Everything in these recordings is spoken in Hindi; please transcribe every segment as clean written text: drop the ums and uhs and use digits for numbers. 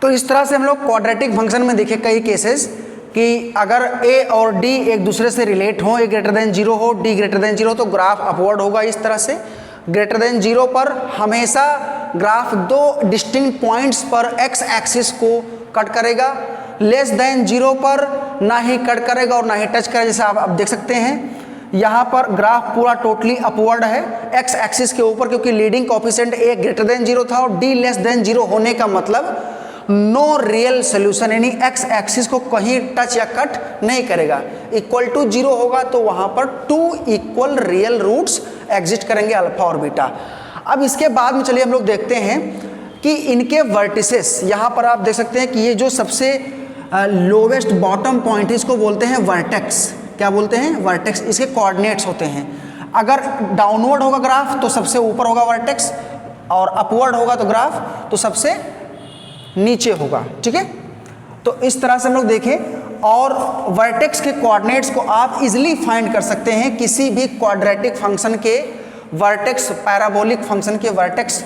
तो इस तरह से हम लोग क्वाड्रेटिक फंक्शन में देखे कई केसेस कि अगर a और d एक दूसरे से रिलेट हो, a ग्रेटर देन 0 हो, d ग्रेटर देन 0 तो ग्राफ अपवर्ड होगा इस तरह से। ग्रेटर देन 0 पर हमेशा ग्राफ दो डिस्टिंक्ट पॉइंट्स पर x एक्सिस को कट करेगा, लेस देन 0 पर ना ही कट करेगा और ना ही टच करेगा। जैसे आप देख सकते हैं यहाँ पर ग्राफ पूरा टोटली अपवर्ड है x एक्सिस के ऊपर, क्योंकि leading coefficient a greater than 0 था और d लेस देन 0 होने का मतलब नो रियल सोल्यूशन, यानी x एक्सिस को कहीं टच या कट नहीं करेगा। इक्वल टू 0 होगा तो वहां पर 2 इक्वल रियल रूट्स एग्जिस्ट करेंगे, अल्फा और बीटा। अब इसके बाद में चलिए हम लोग देखते हैं कि इनके वर्टिसेस, यहाँ पर आप देख सकते हैं कि ये जो सबसे लोवेस्ट बॉटम पॉइंट है इसको बोलते हैं वर्टेक्स। क्या बोलते हैं? वर्टेक्स। इसके कोऑर्डिनेट्स होते हैं। अगर डाउनवर्ड होगा ग्राफ तो सबसे ऊपर होगा वर्टेक्स, और अपवर्ड होगा तो ग्राफ तो सबसे नीचे होगा। ठीक है, तो इस तरह से हम लोग देखें, और वर्टेक्स के कोऑर्डिनेट्स को आप इजीली फाइंड कर सकते हैं किसी भी क्वाड्रेटिक फंक्शन के वर्टेक्स, पैराबोलिक फंक्शन के वर्टेक्स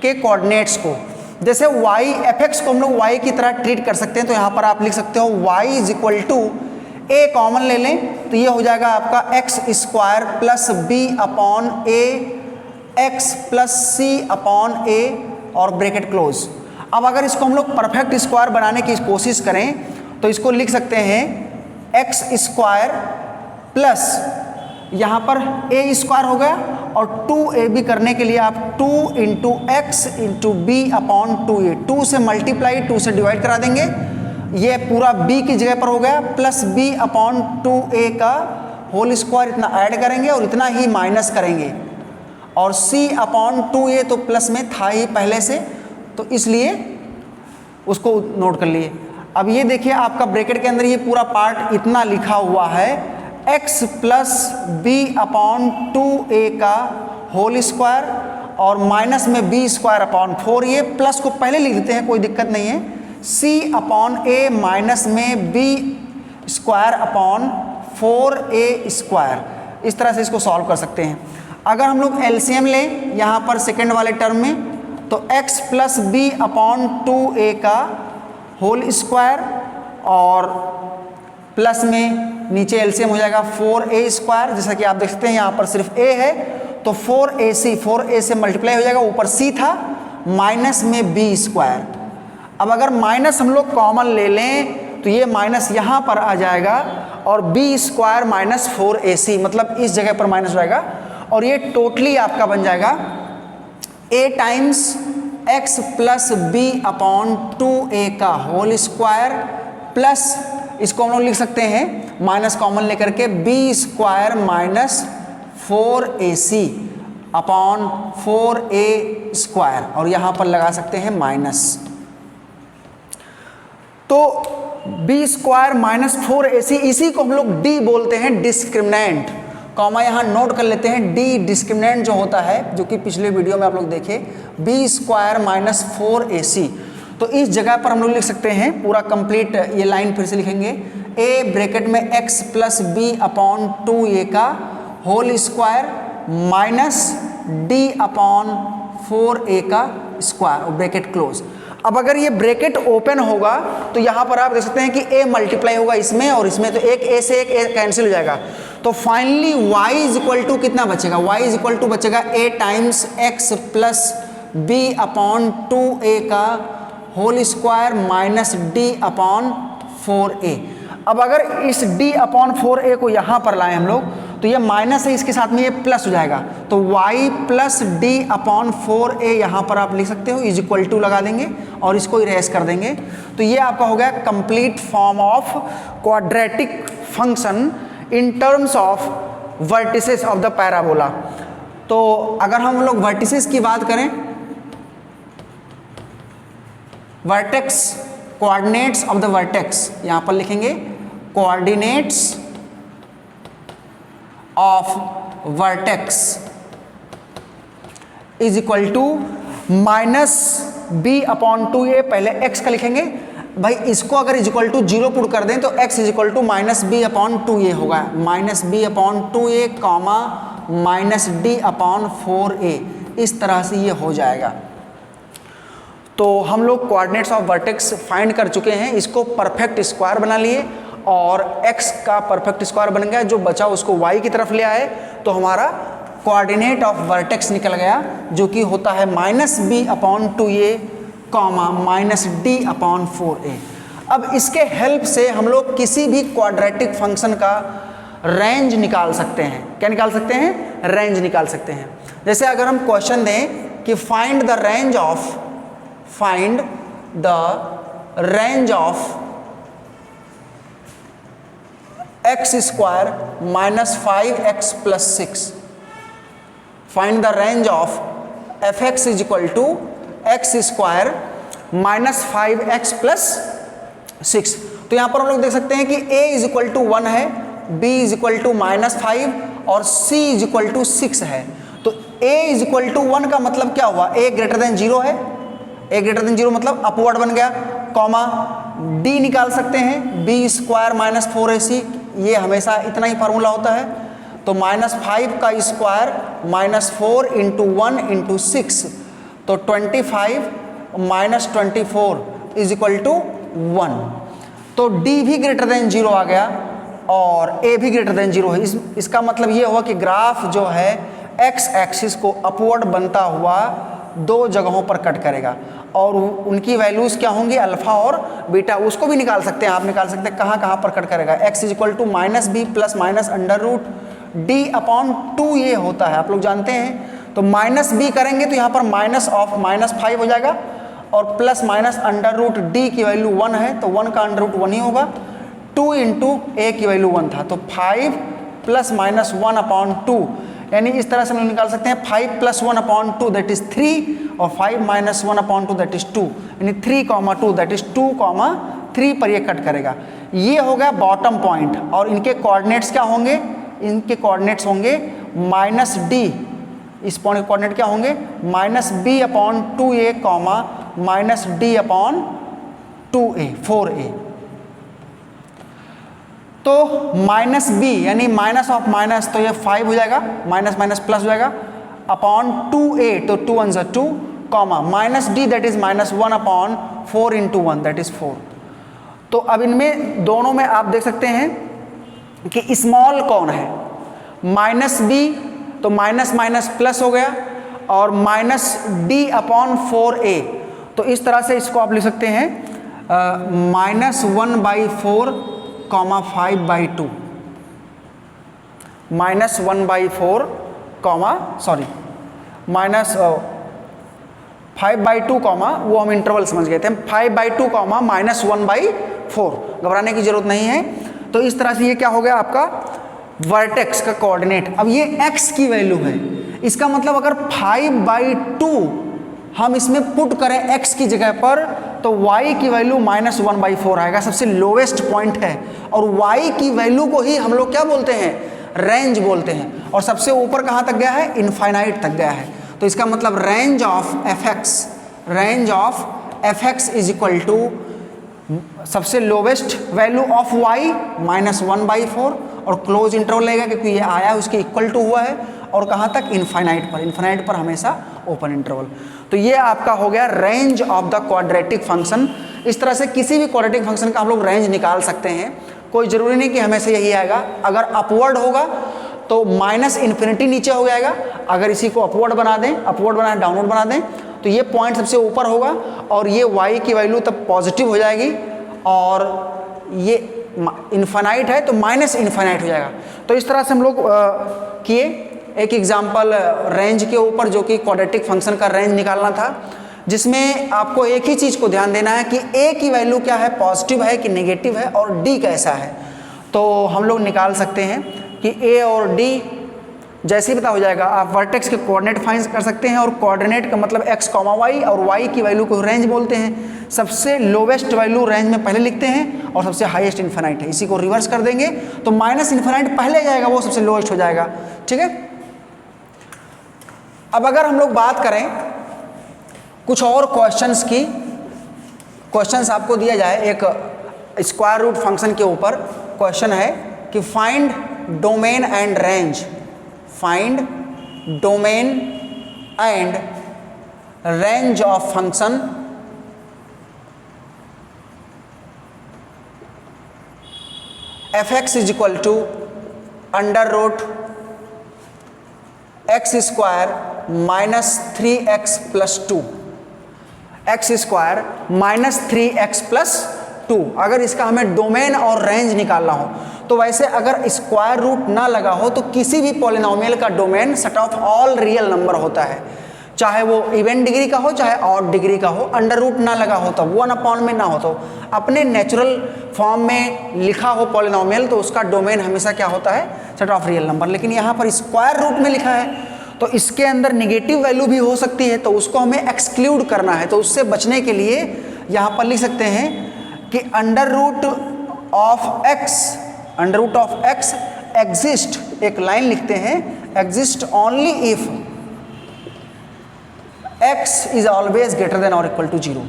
के कोऑर्डिनेट्स को। जैसे y fx को हम लोग y की तरह ट्रीट कर सकते हैं, तो यहाँ पर आप लिख सकते हो y is equal to a common ले लें तो ये हो जाएगा आपका x square plus b upon a x plus c upon a और ब्रैकेट क्लोज। अब अगर इसको हम लोग परफेक्ट स्क्वायर बनाने की कोशिश करें तो इसको लिख सकते हैं एक्स स्क्वायर प्लस यहाँ पर ए स्क्वायर हो गया, और 2ab करने के लिए आप 2 into x into b upon 2a, 2 से मल्टीप्लाई 2 से डिवाइड करा देंगे, ये पूरा b की जगह पर हो गया, प्लस b अपॉन 2a का होल स्क्वायर, इतना ऐड करेंगे और इतना ही माइनस करेंगे, और c अपॉन 2a तो प्लस में था ही पहले से, तो इसलिए उसको नोट कर लिए। अब ये देखिए आपका ब्रैकेट के अंदर ये पूरा पार्ट इतना लिखा हुआ है x plus b upon 2a का होल स्क्वायर, और माइनस में b स्क्वायर अपॉन 4, ये प्लस को पहले लिख देते हैं, कोई दिक्कत नहीं है, c अपॉन a माइनस में b square upon 4a square. इस तरह से इसको सॉल्व कर सकते हैं। अगर हम लोग एलसीएम लें यहाँ पर सेकेंड वाले टर्म में, तो x plus b upon 2a का होल स्क्वायर, और प्लस में नीचे एलसीएम हो जाएगा 4a स्क्वायर। जैसा कि आप देख सकते हैं यहाँ पर सिर्फ a है तो 4a से मल्टीप्लाई हो जाएगा, ऊपर c था, माइनस में b स्क्वायर। अब अगर माइनस हम लोग कॉमन ले लें तो ये माइनस यहाँ पर आ जाएगा, और b स्क्वायर माइनस 4ac, मतलब इस जगह पर माइनस हो जाएगा, और ये टोटली आपका बन जाएगा a times x plus b upon 2a का होल स्क्वायर, प्लस इसको हम लोग लिख सकते हैं माइनस कॉमन लेकर के b square minus 4ac upon 4a square, और यहाँ पर लगा सकते हैं माइनस, तो b स्क्वायर माइनस 4ac, इसी को हम लोग d बोलते हैं डिस्क्रिमिनेंट। कॉमा यहाँ नोट कर लेते हैं, डी डिस्क्रिमिनेंट जो होता है, जो कि पिछले वीडियो में आप लोग देखे, बी स्क्वायर माइनस 4ac, तो इस जगह पर हम लोग लिख सकते हैं पूरा कंप्लीट, ये लाइन फिर से लिखेंगे, a ब्रैकेट में x plus b upon 2a का whole square minus d upon 4a का स्क्वायर और ब्रैकेट क्लोज। अब अगर ये ब्रैकेट ओपन होगा तो यहाँ पर आप देख सकते हैं कि a मल्टीप्लाई होगा इसमें और इसमें, तो एक a से एक a कैंसिल हो जाएगा, तो finally y is equal to कितना बचेगा? y इज इक्वल टू बचेगा a times x plus b upon 2a का whole square minus d upon 4a। अब अगर इस d अपॉन 4a को यहाँ पर लाएं हम लोग तो ये माइनस है, इसके साथ में ये प्लस हो जाएगा, तो y plus D upon 4a यहाँ पर आप लिख सकते हो, इज इक्वल टू लगा देंगे और इसको इरेज कर देंगे, तो ये आपका हो गया complete form of quadratic function in terms of vertices of the parabola. तो अगर हम लोग वर्टिसेस की बात करें, vertex, coordinates of the vertex, यहाँ पर लिखेंगे coordinates of vertex is equal to minus b upon 2a, पहले x का लिखेंगे भाई, इसको अगर इज इक्वल टू 0 पुट कर दें तो x is equal to minus b upon 2a होगा, minus b upon 2a comma minus d upon 4a, इस तरह से ये हो जाएगा। तो हम लोग कोऑर्डिनेट्स ऑफ वर्टेक्स फाइंड कर चुके हैं, इसको परफेक्ट स्क्वायर बना लिए और x का परफेक्ट स्क्वायर बन गया, जो बचा उसको y की तरफ ले आए तो हमारा कोऑर्डिनेट ऑफ वर्टेक्स निकल गया, जो कि होता है -b/2a, -d/4a। अब इसके हेल्प से हम लोग किसी भी क्वाड्रेटिक फंक्शन का रेंज निकाल सकते हैं। क्या निकाल सकते हैं? रेंज निकाल सकते हैं। जैसे अगर हम क्वेश्चन दें कि find the range of x square -5x + 6, find the range of fx = x square -5x + 6। तो यहाँ पर हम लोग देख सकते हैं कि a = 1 है, b = -5 और c = 6 है। तो a = 1 का मतलब क्या हुआ? a > 0 है, a > 0 मतलब अपवर्ड बन गया, कॉमा d निकाल सकते हैं b² - 4ac, ये हमेशा इतना ही फार्मूला होता है। तो -5 का स्क्वायर -4 × 1 × 6, तो 25 - 24 = 1। तो d भी > 0 आ गया और a भी > 0 है। इसका मतलब ये हुआ कि ग्राफ जो है x एक्सिस को अपवर्ड बनता हुआ दो जगहों पर कट करेगा और उनकी वैल्यूज़ क्या होंगी? अल्फा और बीटा। उसको भी निकाल सकते हैं, आप निकाल सकते हैं कहाँ पर कट करेगा। x = -b ± √d/2 ये होता है, आप लोग जानते हैं। तो -b करेंगे तो यहाँ पर -5 हो जाएगा और ±√d की वैल्यू 1 है, तो 1 का √1 ही होगा। 2 × a की वैल्यू 1 था, तो 5 ± 1/2, यानी इस तरह से हम निकाल सकते हैं 5 + 1/2 दैट इज 3 और 5 - 1/2 दैट इज 2, यानी 3,2 दैट इज 2,3 पर ये कट करेगा। ये हो गया बॉटम पॉइंट और इनके कोऑर्डिनेट्स क्या होंगे? इनके कोऑर्डिनेट्स होंगे -d, इस पॉइंट के कोऑर्डिनेट क्या होंगे? -b/2a, -d/2a 4a। तो -b यानी माइनस ऑफ माइनस, तो ये 5 हो जाएगा, माइनस प्लस हो जाएगा, /2a, तो 2 1 = 2, -d that is -1/4 × 1 that is 4। तो अब इनमें दोनों में आप देख सकते हैं कि स्मॉल कौन है? -b, तो माइनस प्लस हो गया और -d/4a। तो इस तरह से इसको आप लिख सकते हैं -1/4, 5/2, -1/4, -5/2, वो हम इंटरवल समझ गए थे, 5/2, -1/4, घबराने की जरूरत नहीं है। तो इस तरह से ये क्या हो गया आपका वर्टेक्स का कोऑर्डिनेट। अब ये x की वैल्यू है, इसका मतलब अगर 5/2 हम इसमें पुट करें x की जगह पर तो y की वैल्यू -1/4 आएगा, सबसे लोवेस्ट पॉइंट है। और y की वैल्यू को ही हम लोग क्या बोलते हैं? रेंज बोलते हैं। और सबसे ऊपर कहाँ तक गया है? इनफाइनाइट तक गया है। तो इसका मतलब range of fx is equal to सबसे लोवेस्ट वैल्यू ऑफ y -1/4 और क्लोज इंटरवल लेगा क्योंकि ये आया उसके इक्वल टू हुआ है, और कहाँ तक? इनफाइनाइट पर हमेशा ओपन इंटरवल। तो ये आपका हो गया range of the quadratic function. इस तरह से किसी भी क्वाड्रेटिक फंक्शन का हम लोग रेंज निकाल सकते हैं। कोई ज़रूरी नहीं कि हमेशा यही आएगा। अगर अपवर्ड होगा तो -∞ नीचे हो जाएगा, अगर इसी को अपवर्ड बना दें, डाउनवर्ड बना दें, तो ये पॉइंट सबसे ऊपर होगा और ये y की वैल्यू तब पॉजिटिव हो जाएगी, और ये इनफाइनाइट है तो -∞ हो जाएगा। तो इस तरह से हम लोग किए एक एग्जाम्पल रेंज के ऊपर, जो कि क्वाड्रेटिक फंक्शन का रेंज निकालना था, जिसमें आपको एक ही चीज़ को ध्यान देना है कि a की वैल्यू क्या है, पॉजिटिव है कि नेगेटिव है, और d कैसा है। तो हम लोग निकाल सकते हैं कि a और d जैसे ही पता हो जाएगा, आप वर्टेक्स के कोऑर्डिनेट फाइंड कर सकते हैं। और कोऑर्डिनेट का मतलब x, y, और y की वैल्यू को रेंज बोलते हैं। सबसे लोवेस्ट वैल्यू रेंज में पहले लिखते हैं और सबसे हाईएस्ट इन्फिनाइट है, इसी को रिवर्स कर देंगे तो -∞ पहले जाएगा, वो सबसे लोवेस्ट हो जाएगा। ठीक है। अब अगर हम लोग बात करें कुछ और क्वेश्चंस की, क्वेश्चंस आपको दिया जाए एक स्क्वायर रूट फंक्शन के ऊपर। क्वेश्चन है कि find domain and range, find domain and range of function f x is equal to under root x square minus 3x plus 2, x square minus 3x plus 2। अगर इसका हमें डोमेन और रेंज निकालना हो तो वैसे अगर स्क्वायर रूट ना लगा हो तो किसी भी पॉलिनोमियल का domain set of all real number होता है, चाहे वो इवन डिग्री का हो चाहे ऑड डिग्री का हो। अंडर रूट ना लगा हो तो 1 में ना हो तो अपने नेचुरल फॉर्म में लिखा हो पॉलिनोमियल तो उसका डोमेन हमेशा क्या होता है, सेट ऑफ रियल नंबर। लेकिन यहाँ पर स्क्वायर रूट में लिखा है तो इसके अंदर निगेटिव वैल्यू भी हो सकती है, तो उसको हमें एक्सक्लूड करना है। तो उससे बचने के लिए यहाँ पर लिख सकते हैं कि under root of x exist, एक लाइन लिखते हैं, exist only if x is always greater than और इक्वल टू 0।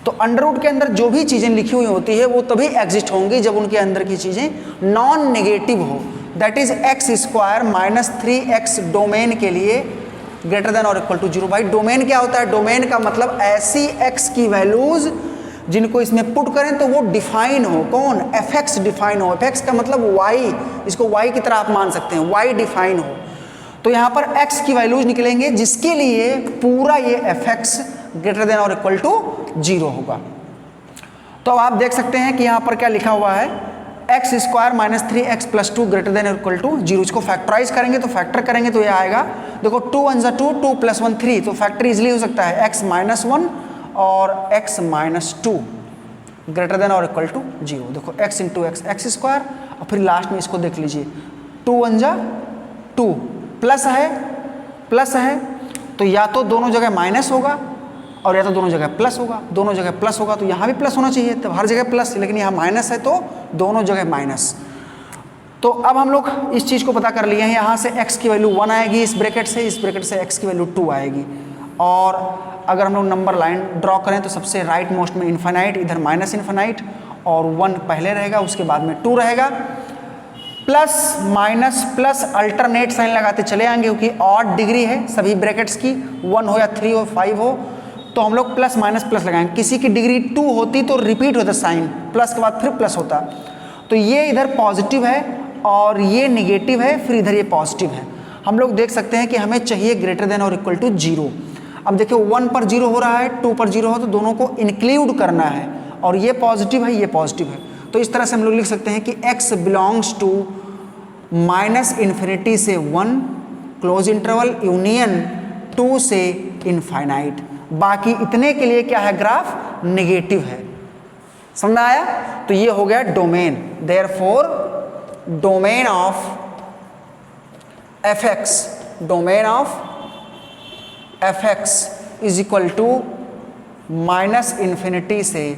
तो अंडर रूट के अंदर जो भी चीज़ें लिखी हुई होती है वो तभी एग्जिस्ट होंगी जब उनके अंदर की चीज़ें नॉन नेगेटिव हो। That is x square minus 3x domain के लिए ग्रेटर देन और इक्वल टू 0। भाई डोमेन क्या होता है, डोमेन का मतलब ऐसी x की वैल्यूज जिनको इसमें पुट करें तो वो डिफाइन हो। कौन, एफ एक्स डिफाइन हो। एफ एक्स का मतलब y, इसको y की तरह आप मान सकते हैं, y डिफाइन हो। तो यहाँ पर x की वैल्यूज निकलेंगे जिसके लिए पूरा ये एफ एक्स ग्रेटर देन और इक्वल टू 0 होगा। तो अब आप देख सकते हैं कि यहाँ पर क्या लिखा हुआ है, x square minus 3x plus 2 greater than और इक्वल टू 0। इसको फैक्टराइज करेंगे तो फैक्टर करेंगे तो ये आएगा, देखो 2 1 जा 2, 2 + 1 3, तो फैक्टर इजिली हो सकता है x माइनस 1 और x माइनस 2 ग्रेटर देन और इक्वल टू 0। देखो x इंटू एक्स स्क्वायर और फिर लास्ट में इसको देख लीजिए 2 1 जा 2, प्लस है तो या तो दोनों जगह माइनस होगा और या तो दोनों जगह प्लस होगा। दोनों जगह प्लस होगा तो यहाँ भी प्लस होना चाहिए, तो हर जगह प्लस, लेकिन यहाँ माइनस है तो दोनों जगह माइनस। तो अब हम लोग इस चीज़ को पता कर लिए हैं, यहाँ से x की वैल्यू 1 आएगी इस ब्रैकेट से x की वैल्यू 2 आएगी। और अगर हम लोग नंबर लाइन ड्रॉ करें तो सबसे राइट मोस्ट में इन्फिनाइट, इधर माइनस इन्फिनाइट और 1 पहले रहेगा, उसके बाद में 2 रहेगा। Plus minus plus alternate sign लगाते चले आएंगे क्योंकि ऑड डिग्री है सभी ब्रैकेट्स की, 1 हो या 3 हो 5 हो, तो हम लोग प्लस माइनस प्लस लगाएंगे। किसी की डिग्री 2 होती तो रिपीट होता साइन, प्लस के बाद फिर प्लस होता। तो ये इधर पॉजिटिव है और ये निगेटिव है, फिर इधर ये पॉजिटिव है। हम लोग देख सकते हैं कि हमें चाहिए ग्रेटर देन और इक्वल टू 0। अब देखिए 1 पर 0 हो रहा है, 2 पर 0 हो तो दोनों को इंक्लूड करना है, और ये पॉजिटिव है ये पॉजिटिव है। तो इस तरह से हम लोग लिख सकते हैं कि x belongs to minus infinity से 1 क्लोज इंटरवल यूनियन 2 से इनफाइनाइट। बाकी इतने के लिए क्या है, ग्राफ नेगेटिव है। समझ में आया? तो ये हो गया domain. Therefore domain of f x is equal to minus infinity से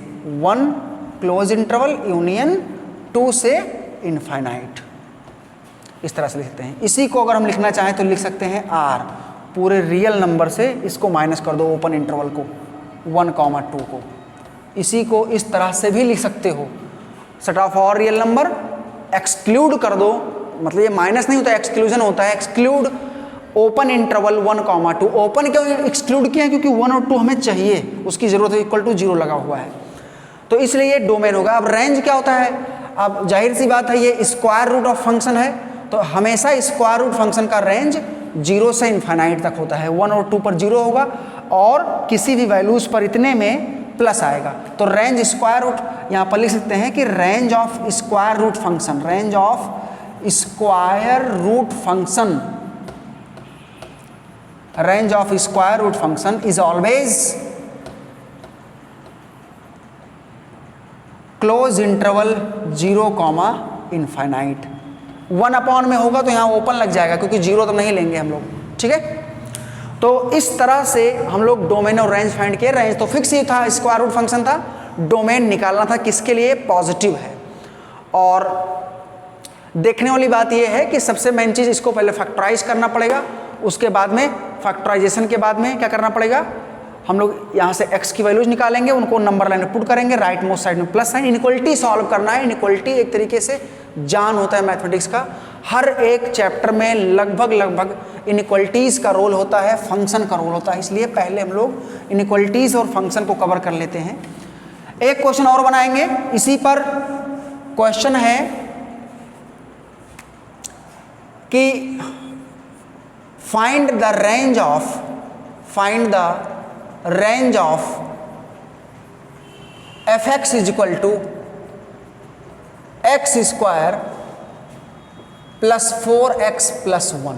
1 क्लोज इंटरवल यूनियन 2 से इनफाइनाइट। इस तरह से लिख सकते हैं। इसी को अगर हम लिखना चाहें तो लिख सकते हैं r, पूरे रियल नंबर से इसको माइनस कर दो, ओपन इंटरवल को 1, 2 को। इसी को इस तरह से भी लिख सकते हो, set of all real number exclude कर दो, मतलब ये माइनस नहीं होता, एक्सक्लूजन होता है। Exclude open interval 1, 2। ओपन क्यों एक्सक्लूड किया, क्योंकि 1 और 2 हमें चाहिए, उसकी ज़रूरत है, इक्वल टू 0 लगा हुआ है, तो इसलिए ये डोमेन होगा। अब रेंज क्या होता है, अब जाहिर सी बात है ये स्क्वायर रूट ऑफ फंक्शन है, तो हमेशा स्क्वायर रूट फंक्शन का रेंज 0 से इन्फाइनाइट तक होता है। 1 और 2 पर 0 होगा और किसी भी वैल्यूज़ पर इतने में प्लस आएगा। तो रेंज स्क्वायर रूट, यहाँ पर लिख सकते हैं कि range of square root function, range of square root function, range of square root function is always close interval 0, infinite. 1 में होगा तो यहाँ ओपन लग जाएगा क्योंकि 0 तो नहीं लेंगे हम लोग, ठीक है। तो इस तरह से हम लोग डोमेन और रेंज फाइंड किए। रेंज तो फिक्स ही था, स्क्वायर रूट फंक्शन था, डोमेन निकालना था किसके लिए, पॉजिटिव है। और देखने वाली बात यह है कि सबसे मेन चीज़, इसको पहले फैक्टराइज करना पड़ेगा, उसके बाद में फैक्टराइजेशन के बाद में क्या करना पड़ेगा, हम लोग यहाँ से x की वैल्यूज निकालेंगे, उनको नंबर लाइन में पुट करेंगे, राइट मोस्ट साइड में प्लस साइन। इनइक्वालिटी सॉल्व करना है। इनइक्वालिटी एक तरीके से जान होता है मैथमेटिक्स का, हर एक चैप्टर में लगभग इनइक्वालिटीज़ का रोल होता है, फंक्शन का रोल होता है, इसलिए पहले हम लोग इनइक्वालिटीज़ और फंक्शन को कवर कर लेते हैं। एक क्वेश्चन और बनाएंगे इसी पर। क्वेश्चन है कि find the range of f x is equal to x square plus 4x plus 1।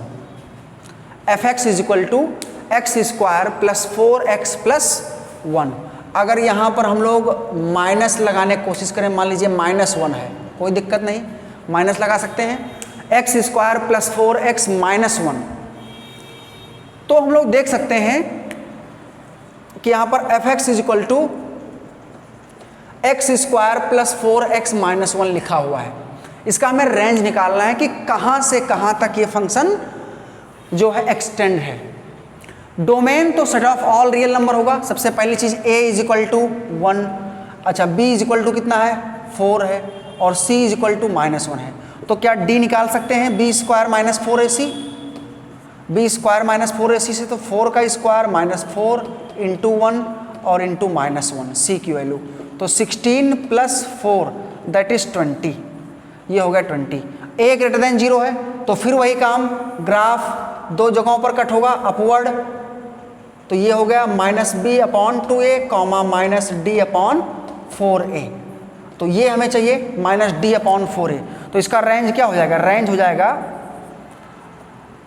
F x is equal to x square plus 4x plus 1। अगर यहाँ पर हम लोग माइनस लगाने की कोशिश करें, मान लीजिए -1 है, कोई दिक्कत नहीं, माइनस लगा सकते हैं। X square plus 4x minus 1, तो हम लोग देख सकते हैं कि यहाँ पर f x is equal to x square plus 4x minus 1 लिखा हुआ है। इसका हमें रेंज निकालना है कि कहाँ से कहाँ तक ये फंक्शन जो है एक्सटेंड है। डोमेन तो set of all real number होगा। सबसे पहली चीज़ a इज इक्वल टू 1, अच्छा b इज इक्वल टू कितना है 4 है, और c इज इक्वल टू -1 है। तो क्या d निकाल सकते हैं b square minus 4ac, b square minus 4ac से तो 4 का स्क्वायर माइनस 4 इंटू 1 और इंटू -1 c की वैल्यू, तो 16 प्लस 4 दैट इज 20, ये हो गया 20। a ग्रेटर देन 0 है तो फिर वही काम, ग्राफ दो जगहों पर कट होगा अपवर्ड, तो ये हो गया -b/2a कॉमा -d/4a, तो ये हमें चाहिए -d/4a। तो इसका रेंज क्या हो जाएगा, रेंज हो जाएगा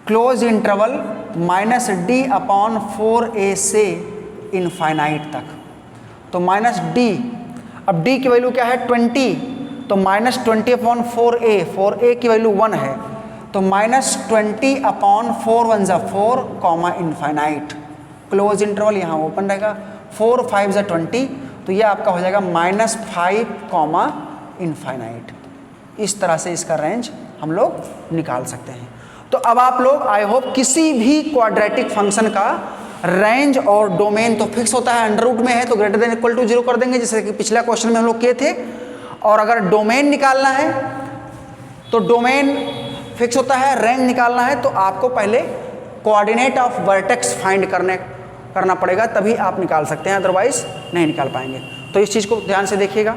क्लोज इंटरवल -d/4a से इनफाइनाइट तक। तो -d, अब d की वैल्यू क्या है 20, तो -20/4a, 4a की वैल्यू 1 है, तो -20/4 1 ज़ा 4 कॉमा इनफाइनाइट, क्लोज इंटरवल यहाँ ओपन रहेगा, 4 5 ज़ा 20, तो ये आपका हो जाएगा -5 कॉमा इनफाइनाइट। इस तरह से इसका रेंज हम लोग निकाल सकते हैं। तो अब आप लोग आई होप किसी भी क्वाड्रेटिक फंक्शन का रेंज और डोमेन तो फिक्स होता है, अंडर रूट में है तो ग्रेटर देन इक्वल टू 0 कर देंगे, जैसे कि पिछला क्वेश्चन में हम लोग किए थे। और अगर डोमेन निकालना है तो डोमेन फिक्स होता है, रेंज निकालना है तो आपको पहले कोऑर्डिनेट ऑफ वर्टेक्स फाइंड करना पड़ेगा, तभी आप निकाल सकते हैं, अदरवाइज नहीं निकाल पाएंगे। तो इस चीज़ को ध्यान से देखिएगा।